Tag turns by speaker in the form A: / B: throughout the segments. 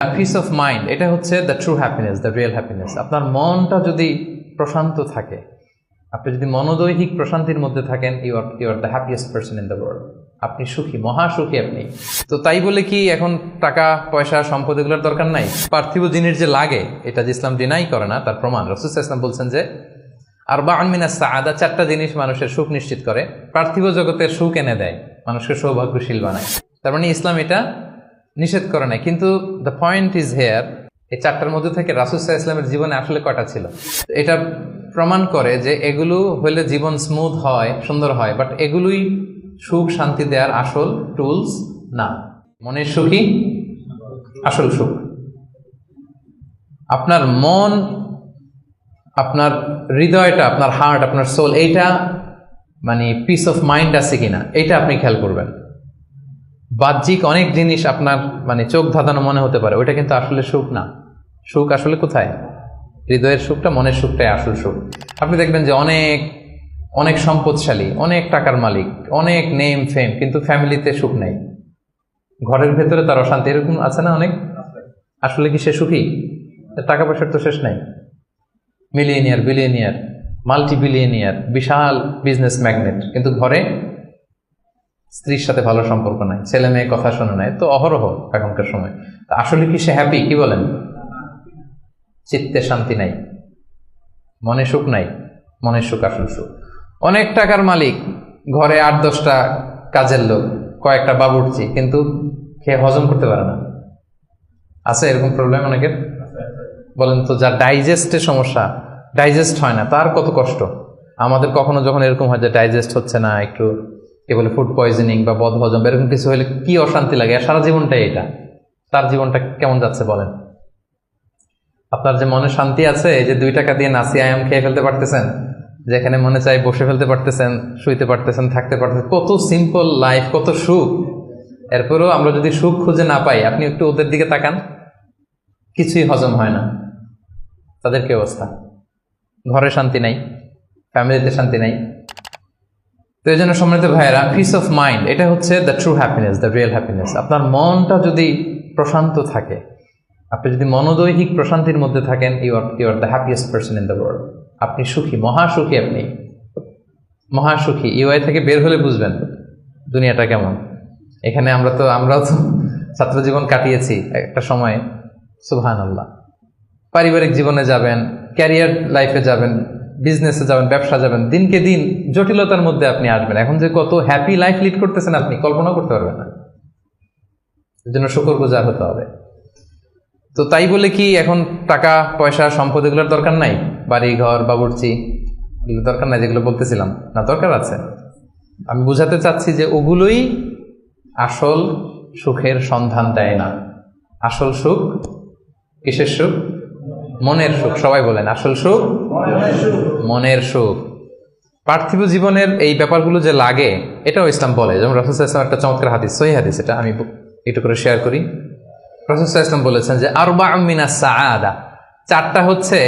A: Piece of mind, এটা হচ্ছে the true happiness, the real happiness. আপনার মনটা যদি প্রশান্ত থাকে, আপনি যদি মনোদৈহিক প্রশান্তির মধ্যে থাকেন, you are the happiest person in the world. আপনি সুখী, মহাসুখী আপনি। তো তাই বলে কি এখন টাকা পয়সা সম্পদ এগুলোর দরকার নাই? পার্থিব জিনিস যে লাগে, এটা যে ইসলাম ডিনাই করে না, তার প্রমাণ রাসূল সাল্লাল্লাহু আলাইহি ওয়াসাল্লাম বলছেন যে আরবাউন মিনাস সাআদা, চারটা জিনিস মানুষের সুখ নিশ্চিত করে, পার্থিব জগতের সুখ এনে দেয়, মানুষকে সৌভাগ্যশীল বানায়। তার মানে ইসলাম এটা নিষেধ করে নাই। কিন্তু দ্য পয়েন্ট ইজ হেয়ার, এই চারটার মধ্যে থেকে রাসূল সাল্লাল্লাহু আলাইহি ওয়াসাল্লামের জীবনে আসলে কয়টা ছিল? এটা প্রমাণ করে যে এগুলো হলে জীবন স্মুথ হয়, সুন্দর হয়, বাট এগুলোই সুখ শান্তি দেওয়ার আসল টুলস না। মনের সুখই আসল সুখ। আপনার মন, আপনার হৃদয়টা, আপনার হার্ট, আপনার সোল, এইটা মানে পিস অফ মাইন্ড আছে কিনা, এটা আপনি খেয়াল করবেন। বাহ্যিক অনেক জিনিস আপনার মানে চোখ ধাঁধানো মনে হতে পারে, ওইটা কিন্তু আসলে সুখ না। সুখ আসলে কোথায়? হৃদয়ের সুখটা, মনের সুখটাই আসল সুখ। আপনি দেখবেন যে অনেক অনেক সম্পদশালী, অনেক টাকার মালিক, অনেক নেম ফেম, কিন্তু ফ্যামিলিতে সুখ নেই, ঘরের ভেতরে তার অশান্তি, এরকম আছে না অনেক? আসলে কি সে সুখী? টাকা পয়সার তো শেষ নাই। মিলিয়নিয়ার, বিলিয়নিয়ার, মাল্টি বিলিয়নিয়ার, বিশাল বিজনেস ম্যাগনেট, কিন্তু ঘরে স্ত্রীর সাথে ভালো সম্পর্ক নাই, ছেলে মেয়ে কথা শোনে নাই, তো অহরহ এখনকার সময়। আসলে কি সে হ্যাপি? কি বলেন? চিত্তে শান্তি নাই, মনে সুখ নাই। মনের সুখ আসল সুখ। অনেক টাকার মালিক, ঘরে 8-10টা কাজের লোক, কয়েকটা বাবুর্চি, কিন্তু খেয়ে হজম করতে পারে না। আছে এরকম প্রবলেম অনেকের? বলেন তো, যার ডাইজেস্টের সমস্যা, ডাইজেস্ট হয় না, তার কত কষ্ট। আমাদের কখনো যখন এরকম হয় যে ডাইজেস্ট হচ্ছে না, একটু কি বলে ফুড পয়জনিং বা বদ হজম, এরকম কিছু হলে কি অশান্তি লাগে। আর সারা জীবনটাই এটা। তার জীবনটা কেমন যাচ্ছে বলেন? আপনার যে মনে শান্তি আছে, এই যে 2 টাকা দিয়ে নাসি আয়াম খেয়ে ফেলতে পারতেছেন, যেখানে মনে চাই বসে ফেলতে পারতেছেন, শুইতে পারতেছেন, থাকতে পারতেছেন, কত সিম্পল লাইফ, কত সুখ। এরপরেও আমরা যদি সুখ খুঁজে না পাই, আপনি একটু ওদের দিকে তাকান, কিছুই হজম হয় না। তাদের কি অবস্থা? ঘরে শান্তি নাই, ফ্যামিলিতে শান্তি নাই। তো এই জন্য সম্মানিত ভাইয়েরা, পিস অফ মাইন্ড, এটা হচ্ছে the true happiness, the real happiness. আপনার মনটা যদি প্রশান্ত থাকে, আপনি যদি মনোদৈহিক প্রশান্তির মধ্যে থাকেন, you are the happiest person in the world. আপনি সুখী, মহাসুখী আপনি, মহাসুখী। ইউআই থেকে বের হলে বুঝবেন দুনিয়াটা কেমন। এখানে আমরাও তো ছাত্র জীবন কাটিয়েছি একটা সময়ে, সুবহানাল্লাহ। পারিবারিক জীবনে যাবেন, ক্যারিয়ার লাইফে যাবেন, বিজনেসে যাবেন, ব্যবসা যাবেন, দিনকে দিন জটিলতার মধ্যে আপনি আসবেন। এখন যে কত হ্যাপি লাইফ লিড করতেছেন আপনি কল্পনা করতে পারবেন না। এর জন্য শুকরগুজার হতে হবে। তো তাই বলে কি এখন টাকা পয়সা সম্পদ এগুলোর দরকার নাই? বাড়ি ঘর বাবুর্চি এগুলো দরকার নাই যেগুলো বলতেছিলাম না? দরকার আছে। আমি বুঝাতে চাচ্ছি যে ওগুলোই আসল সুখের সন্ধান দেয় না। আসল সুখ কিসের সুখ? মনের সুখ। সবাই বলেন আসল সুখ মনের সুখ। পার্থিব জীবনের এই ব্যাপারগুলো যে লাগে, এটাও ইসলাম বলে। যেমন রাসূল সাল্লাল্লাহু আলাইহি ওয়াসাল্লাম একটা চমৎকার হাদিস, সহিহ হাদিস, এটা আমি একটু করে শেয়ার করি। রাসূল সাল্লাল্লাহু আলাইহি ওয়াসাল্লাম বলেছেন যে আরবাউন মিনাস সাআদা, চারটা হচ্ছে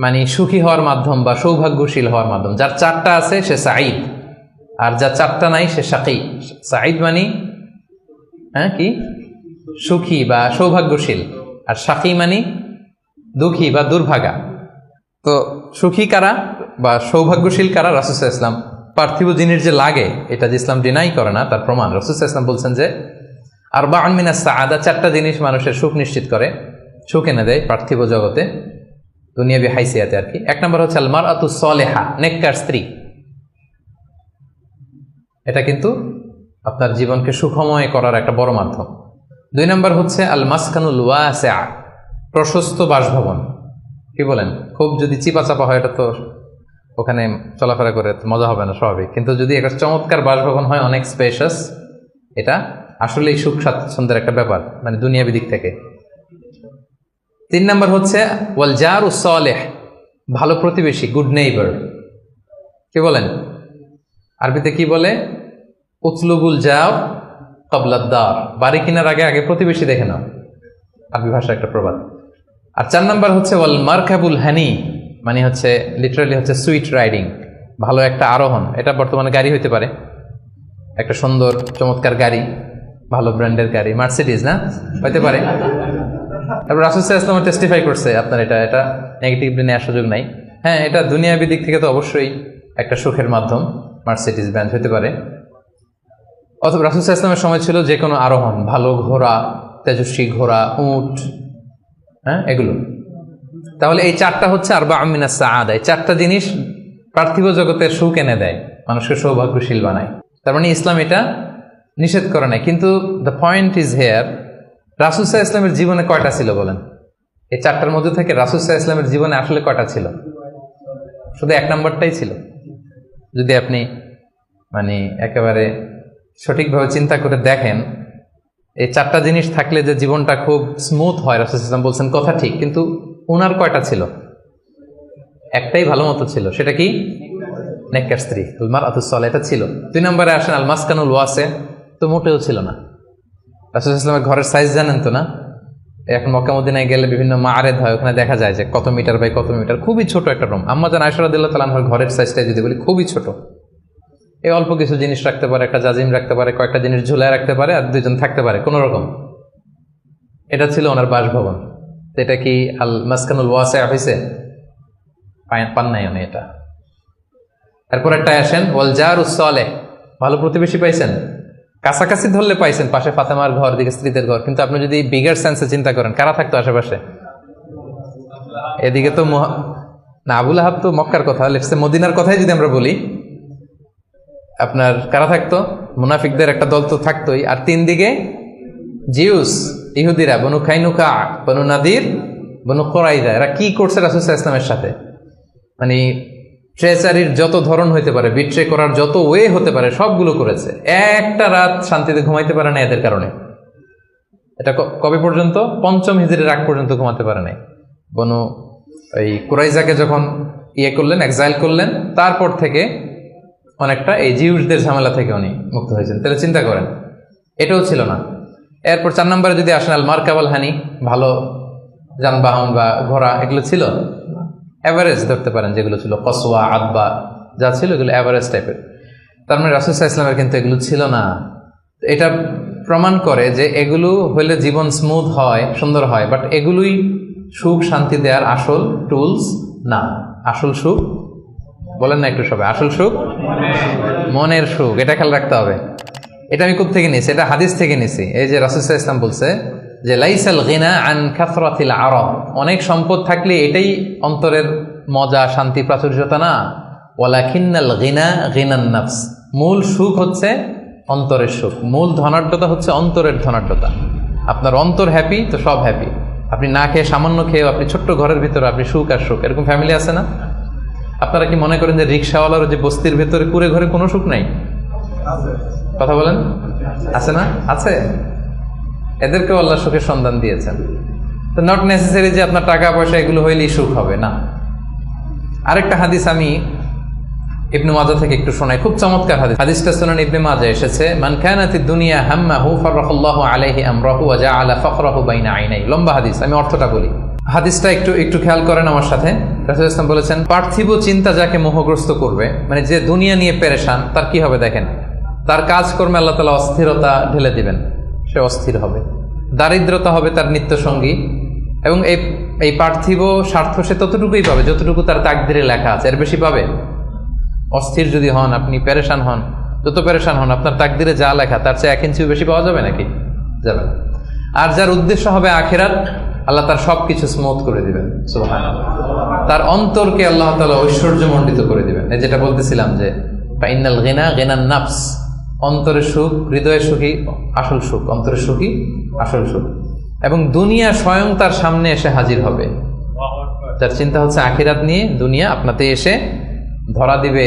A: মানে সুখী হওয়ার মাধ্যম বা সৌভাগ্যশীল হওয়ার মাধ্যম। যার চারটা আছে সে সাঈদ, আর যার চারটা নাই সে শাকী। সাঈদ মানে কি? সুখী বা সৌভাগ্যশীল, আর শাকী মানে দুঃখী বা দুর্ভাগা। তো সুখী কারা বা সৌভাগ্যশীল কারা? রাসূল সাল্লাল্লাহু আলাইহি ওয়াসাল্লাম পার্থিব জিনিস যে লাগে, এটা যে ইসলাম ডিনাই করে না, তার প্রমাণ রাসূল সাল্লাল্লাহু আলাইহি ওয়াসাল্লাম বলছেন যে আরবাউন মিনাস সাআদা, চারটা জিনিস মানুষের সুখ নিশ্চিত করে, সুখ এনে দেয় পার্থিব জগতে, দুনিয়াবি হাইসিয়াতে আর কি। 1 নম্বর হচ্ছে আল মারআতু সালেহা, নেককার স্ত্রী। এটা কিন্তু আপনার জীবনকে সুখময় করার একটা বড় মাধ্যম। 2 নম্বর হচ্ছে আল মাসকানুল ওয়াসিআ, প্রশস্ত বাসভবন। কি বলেন? খুব যদি চিপা চাপা হয়, এটা তো ওখানে চলাফেরা করে মজা হবে না, স্বাভাবিক। কিন্তু যদি একটা চমৎকার বাসভবন হয়, অনেক স্পেশাস, এটা আসলেই সুখ স্বাচ্ছন্দ্যের একটা ব্যাপার, মানে দুনিয়াবি দিক থেকে। 3 নম্বর হচ্ছে ওয়াল জারুস সালেহ, ভালো প্রতিবেশী, গুড নেইবার। কি বলেন? আরবিতে কি বলে? উতলুবুল জার ক্বাবলাদ দার, বাড়ি কেনার আগে আগে প্রতিবেশী দেখে নাও, আরবি ভাষা একটা প্রবাদ। আর 4 নম্বর হচ্ছে ওয়াল মারকাবুল হানি, মানে হচ্ছে লিটারালি হচ্ছে সুইট রাইডিং, ভালো একটা আরোহণ। এটা বর্তমানে গাড়ি হইতে পারে, একটা সুন্দর চমৎকার গাড়ি, ভালো ব্র্যান্ডের গাড়ি, মার্সিডিজ না হইতে পারে, তারপর রাসূল সাল্লাল্লাহু আলাইহি ওয়াসাল্লাম টেস্টিফাই করছে আপনার এটা নেগেটিভলি নেওয়ার সুযোগ নাই। হ্যাঁ, এটা দুনিয়াবী দিক থেকে তো অবশ্যই একটা সুখের মাধ্যম, মার্সিডিজ বেঞ্জ হতে পারে, অথবা রাসূল সাল্লাল্লাহু আলাইহি ওয়াসাল্লামের সময় ছিল যে কোনো আরোহণ, ভালো ঘোড়া, তেজস্বী ঘোড়া, উট, হ্যাঁ এগুলো। তাহলে এই চারটা হচ্ছে আরবাউম মিনাস সাআদা। এই চারটা জিনিস পার্থিব জগতের সুখ এনে দেয়, মানুষকে সৌভাগ্যশীল বানায়। তার মানে ইসলাম এটা নিষেধ করে নাই। কিন্তু দ্য পয়েন্ট ইজ হেয়ার, রাসূল সাল্লাল্লাহু আলাইহি ওয়াসাল্লামের জীবনে কয়টা ছিল বলেন? এই চারটার মধ্যে থেকে রাসূল সাল্লাল্লাহু আলাইহি ওয়াসাল্লামের জীবনে আসলে কয়টা ছিল? শুধু এক নম্বরটাই ছিল। যদি আপনি মানে একেবারে সঠিকভাবে চিন্তা করে দেখেন, এই চারটা জিনিস থাকলে যে জীবনটা খুব স্মুথ হয়, রাসূল সাল্লাল্লাহু আলাইহি ওয়াসাল্লাম বলছেন কথা ঠিক, কিন্তু ওনার কয়টা ছিল? একটাই ভালো মতো ছিল। সেটা কি? নেককার স্ত্রী, আল মারআতুস সালিহা, এটা ছিল। 2 নম্বরে আসেন আল মাসকানুল ওয়াসি, তো মোটেও ছিল না। রাসূল সাল্লাল্লাহু আলাইহি ওয়াসাল্লামের ঘরের সাইজ জানেন তো না? এখন মক্কা মদিনায় গেলে বিভিন্ন মাআরেদ হয়, ওখানে দেখা যায় যে কত মিটার বাই কত মিটার, খুবই ছোট একটা রুম। আম্মা জান আয়েশা রাদিয়াল্লাহু তাআলা আনহার ঘরের সাইজটা যদি বলি, খুবই ছোট। এই অল্প কিছু জিনিস রাখতে পারে, একটা জাজিম রাখতে পারে, কয়েকটা জিনিস ঝুলায় রাখতে পারে, আর 2 জন থাকতে পারে কোনো রকম। এটা ছিল ওনার বাসভবন। এটা কি আল মাসকানুল ওয়াসি হইছে? পান নাই উনি এটা। এরপর একটা আসেন ওয়াল জারুস সালেহ, ভালো প্রতিবেশী পাইছেন, কাছাকাছি ধরলে পাইছেন, পাশে ফাতেমার ঘর, দিকে স্ত্রীদের ঘর। কিন্তু আপনি যদি বিগার সেন্সে চিন্তা করেন, কারা থাকতো আশেপাশে? এদিকে তো না, আবু লাহাব তো মক্কার কথা, লেটসে মদিনার কথাই যদি আমরা বলি, আপনার কারা থাকতো? মুনাফিকদের একটা দল তো থাকতোই, আর 3 দিকে জিউস, ইহুদিরা, বনু কাইনুকা, বনু নাদির, বনু কুরাইযা। এরা কি করছে রাসূল সাল্লাল্লাহু আলাইহি ওয়াসাল্লামের সাথে? মানে ট্রেচারির যত ধরন হইতে পারে, বিট্রে করার যত ওয়ে হতে পারে, সবগুলো করেছে। একটা রাত শান্তিতে ঘুমাইতে পারে না এদের কারণে। এটা কবে পর্যন্ত? 5ম হিজরির আগ পর্যন্ত ঘুমাতে পারে নাই। বনু ওই কুরাইজাকে যখন করলেন, এক্সাইল করলেন, তারপর থেকে অনেকটা এই জিউসদের ঝামেলা থেকে উনি মুক্ত হয়েছেন। তাহলে চিন্তা করেন, এটাও ছিল না। এরপর 4 নম্বরে যদি আসেন আল মারকাবাল হানি, ভালো যানবাহন বা ঘোড়া, এগুলো ছিল? অ্যাভারেজ ধরতে পারেন যেগুলো ছিল, কসওয়া, আদবা যা ছিল এগুলো অ্যাভারেজ টাইপের। তার মানে রাসূল সাল্লাল্লাহু আলাইহি ওয়াসাল্লামের কিন্তু এগুলো ছিল না। এটা প্রমাণ করে যে এগুলো হইলে জীবন স্মুথ হয়, সুন্দর হয়, বাট এগুলোই সুখ শান্তি দেওয়ার আসল টুলস না। আসল সুখ বলেন না একটু সবাই, আসল সুখ মনের সুখ। এটা খেয়াল রাখতে হবে। এটা আমি কোত্থেকে নিয়েছি? এটা হাদিস থেকে নিয়েছি। এই যে রাসূল সাল্লাল্লাহু আলাইহি ওয়াসাল্লাম বলছে যে লাইসাল গিনা আন কাসরাতিল আরাব, অনেক সম্পদ থাকলে এটাই অন্তরের মজা, শান্তি, প্রাচুর্যতা না। ওয়ালাকিন্নাল গিনা গিনান নাফস, মূল সুখ হচ্ছে অন্তরের সুখ, মূল ধনাঢ্যতা হচ্ছে অন্তরের ধনাঢ্যতা। আপনার অন্তর হ্যাপি তো সব হ্যাপি। আপনি না খেয়ে, সামান্য খেয়েও, আপনি ছোট্ট ঘরের ভিতরে আপনি সুখ আর সুখ। এরকম ফ্যামিলি আছে না? আপনারা কি মনে করেন যে রিক্সাওয়ালার যে বস্তির ভেতরে কুড়ে ঘরে কোনো সুখ নাই? কথা বলেন, আছে না? আছে। এদেরকেও আল্লাহ সুখের সন্ধান দিয়েছেন। তো নট নেসেসারি যে আপনার টাকা পয়সা এগুলো হইলেই সুখ হবে না। আরেকটা হাদিস আমি ইবনে মাজাহ থেকে একটু শোনাই, খুব চমৎকার হাদিস। হাদিসটা সুনান ইবনে মাজাহ এসেছে, মান কানাতিদ দুনিয়া হাম্মাহু ফারাহাল্লাহু আলাইহি আমরাহু ওয়া জাআলা ফাখরাহু বাইনা আইনাই। লম্বা হাদিস, আমি অর্থটা বলি। হাদিসটা একটু খেয়াল করেন আমার সাথে। রাসূল সাল্লাল্লাহু আলাইহি ওয়াসাল্লাম বলেছেন, পার্থিব চিন্তা যাকে মোহগ্রস্ত করবে, মানে যে দুনিয়া নিয়ে পেরেশান, তার কি হবে দেখেন? তার কাজকর্মে আল্লাহ তাআলা অস্থিরতা ঢেলে দিবেন, সে অস্থির হবে। দারিদ্রতা হবে তার নিত্যসঙ্গী, এবং এই পার্থিব স্বার্থ সে ততটুকুই পাবে যতটুকু তার তাকদিরে লেখা আছে, এর বেশি পাবে? অস্থির যদি হন, আপনি পেরেশান হন, যত পেরেশান হন, আপনার তাকদিরে যা লেখা তার চেয়ে 1 ইঞ্চিও বেশি পাওয়া যাবে নাকি? যাবে। আর যার উদ্দেশ্য হবে আখিরাত, আল্লাহ তার সবকিছু স্মুথ করে দিবেন, সুবহানাল্লাহ। তার অন্তরকে আল্লাহ তাআলা ঐশ্বর্যমণ্ডিত করে দিবেন। এই যেটা বলতেছিলাম যে ফাইনাল গিনা গিনান নাফস, অন্তরের সুখ, হৃদয়ের সুখী আসল সুখ, অন্তরের সুখী আসল সুখ। এবং দুনিয়া স্বয়ং তার সামনে এসে হাজির হবে। যার চিন্তা হচ্ছে আখিরাত নিয়ে, দুনিয়া আপনাতে এসে ধরা দিবে।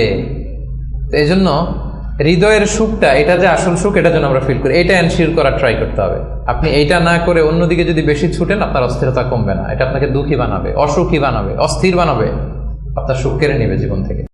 A: তো এই জন্য হৃদয়ের সুখটা, এটা যে আসল সুখ, এটা যেন আমরা ফিল করি, এটা এনশিওর করার ট্রাই করতে হবে। আপনি এইটা না করে অন্যদিকে যদি বেশি ছুটেন, আপনার অস্থিরতা কমবে না, এটা আপনাকে দুঃখী বানাবে, অসুখী বানাবে, অস্থির বানাবে, আপনার সুখ কেড়ে নেবে জীবন থেকে।